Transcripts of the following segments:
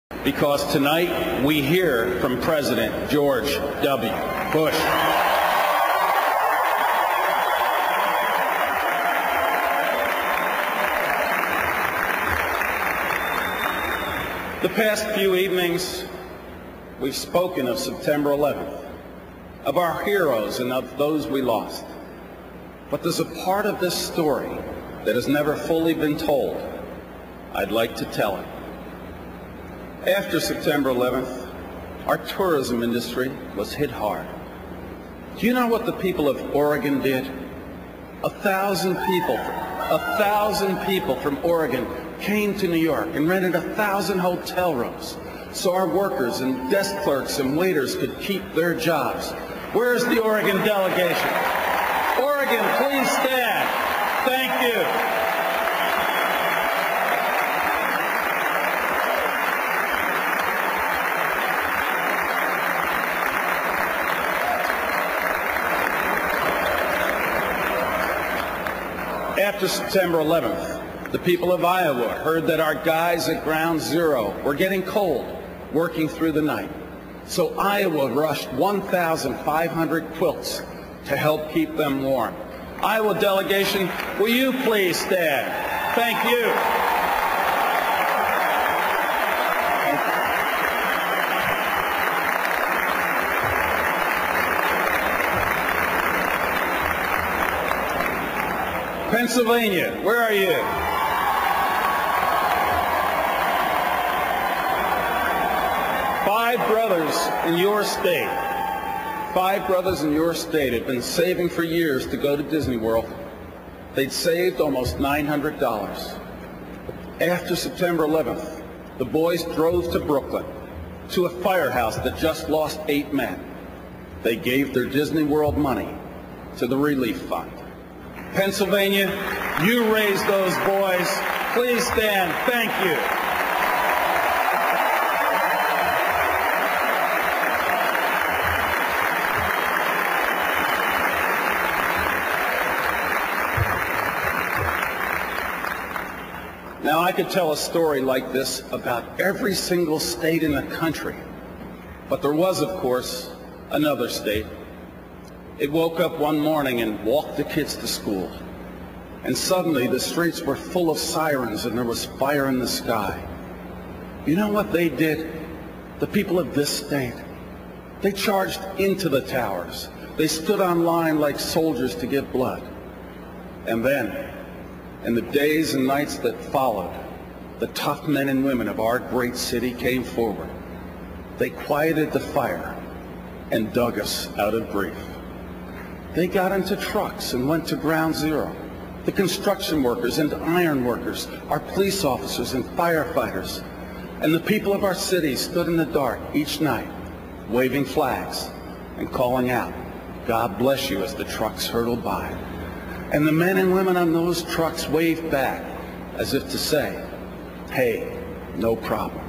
because tonight we hear from President George W. Bush. The past few evenings, we've spoken of September 11th, of our heroes and of those we lost. But there's a part of this story that has never fully been told. I'd like to tell it. After September 11th, our tourism industry was hit hard. Do you know what the people of Oregon did? 1,000 people from Oregon came to New York and rented 1,000 hotel rooms so our workers and desk clerks and waiters could keep their jobs. Where's the Oregon delegation? Oregon, please stand. Thank you. After September 11th, the people of Iowa heard that our guys at Ground Zero were getting cold, working through the night. So Iowa rushed 1,500 quilts to help keep them warm. Iowa delegation, will you please stand? Thank you. Pennsylvania, where are you? Five brothers in your state have been saving for years to go to Disney World. They'd saved almost $900. After September 11th, the boys drove to Brooklyn, to a firehouse that just lost 8 men. They gave their Disney World money to the relief fund. Pennsylvania, you raised those boys. Please stand. Thank you. Now, I could tell a story like this about every single state in the country, but there was, of course, another state. It woke up one morning and walked the kids to school, and suddenly the streets were full of sirens and there was fire in the sky. You know what they did? The people of this state, they charged into the towers. They stood on line like soldiers to give blood. And then, in the days and nights that followed, the tough men and women of our great city came forward. They quieted the fire and dug us out of grief. They got into trucks and went to Ground Zero. The construction workers and iron workers, our police officers and firefighters, and the people of our city stood in the dark each night, waving flags and calling out, "God bless you," as the trucks hurtled by. And the men and women on those trucks waved back as if to say, "Hey, no problem."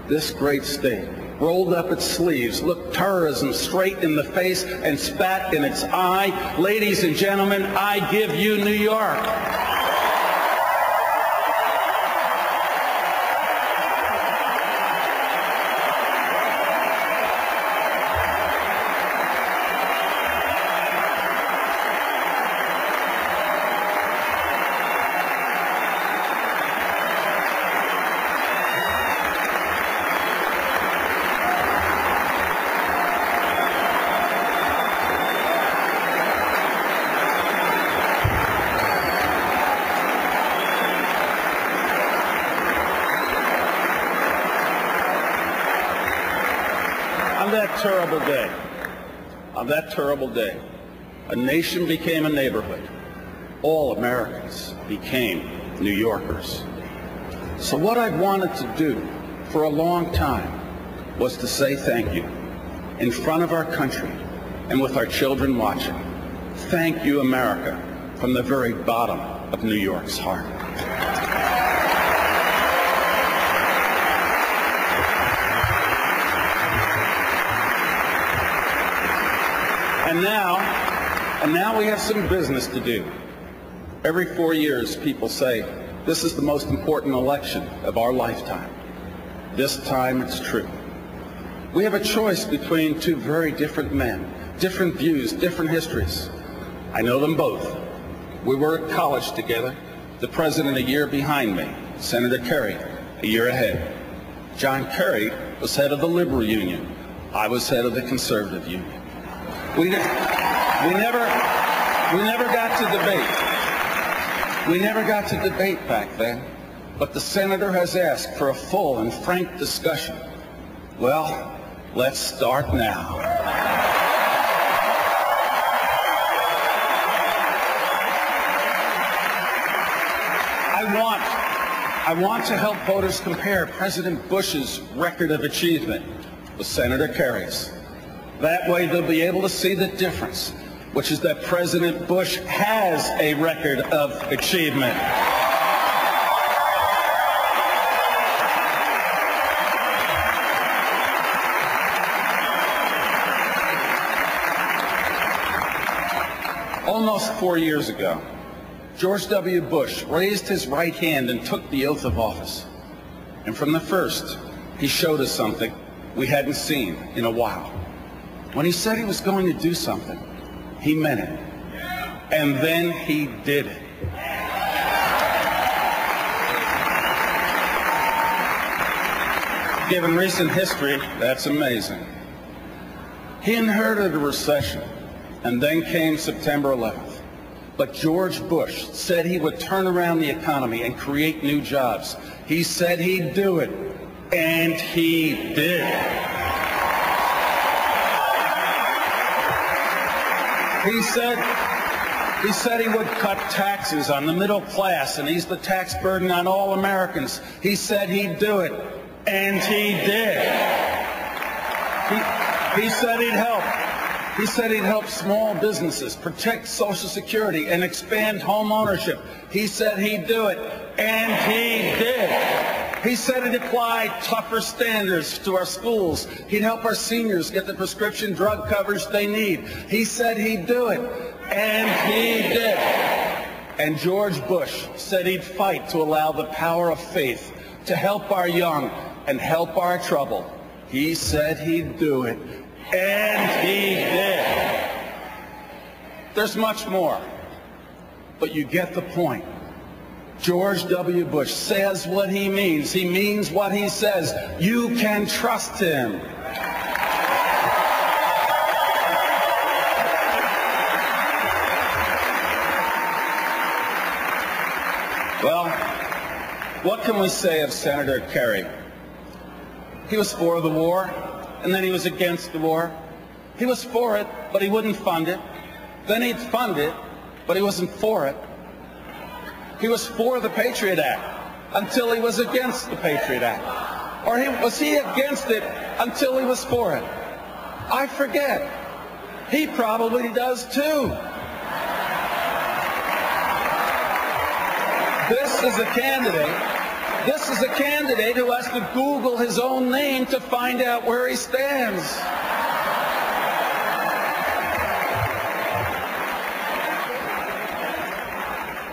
This great state rolled up its sleeves, looked terrorism straight in the face, and spat in its eye. Ladies and gentlemen, I give you New York. On that terrible day, a nation became a neighborhood. All Americans became New Yorkers. So what I've wanted to do for a long time was to say thank you in front of our country and with our children watching. Thank you, America, from the very bottom of New York's heart. And now we have some business to do. Every 4 years, people say, this is the most important election of our lifetime. This time it's true. We have a choice between two very different men, different views, different histories. I know them both. We were at college together. The president a year behind me, Senator Kerry a year ahead. John Kerry was head of the Liberal Union. I was head of the Conservative Union. We never got to debate. We never got to debate back then. But the senator has asked for a full and frank discussion. Well, let's start now. I want to help voters compare President Bush's record of achievement with Senator Kerry's. That way they'll be able to see the difference, which is that President Bush has a record of achievement. Almost 4 years ago, George W. Bush raised his right hand and took the oath of office. And from the first, he showed us something we hadn't seen in a while. When he said he was going to do something, he meant it. And then he did it. Given recent history, that's amazing. He inherited a recession, and then came September 11th. But George Bush said he would turn around the economy and create new jobs. He said he'd do it, and he did. He said he would cut taxes on the middle class and ease the tax burden on all Americans. He said he'd do it, and he did. He said he'd help. He said he'd help small businesses, protect Social Security, and expand home ownership. He said he'd do it, and he did. He said he'd apply tougher standards to our schools. He'd help our seniors get the prescription drug coverage they need. He said he'd do it, and he did. And George Bush said he'd fight to allow the power of faith to help our young and help our troubled. He said he'd do it, and he did. There's much more, but you get the point. George W. Bush says what he means. He means what he says. You can trust him. Well, what can we say of Senator Kerry? He was for the war, and then he was against the war. He was for it, but he wouldn't fund it. Then he'd fund it, but he wasn't for it. He was for the Patriot Act until he was against the Patriot Act. Or was he against it until he was for it? I forget. He probably does too. This is a candidate who has to Google his own name to find out where he stands.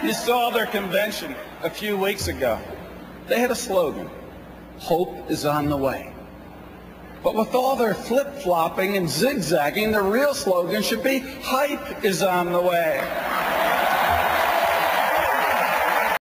You saw their convention a few weeks ago. They had a slogan, "Hope is on the way." But with all their flip-flopping and zigzagging, the real slogan should be, "Hype is on the way."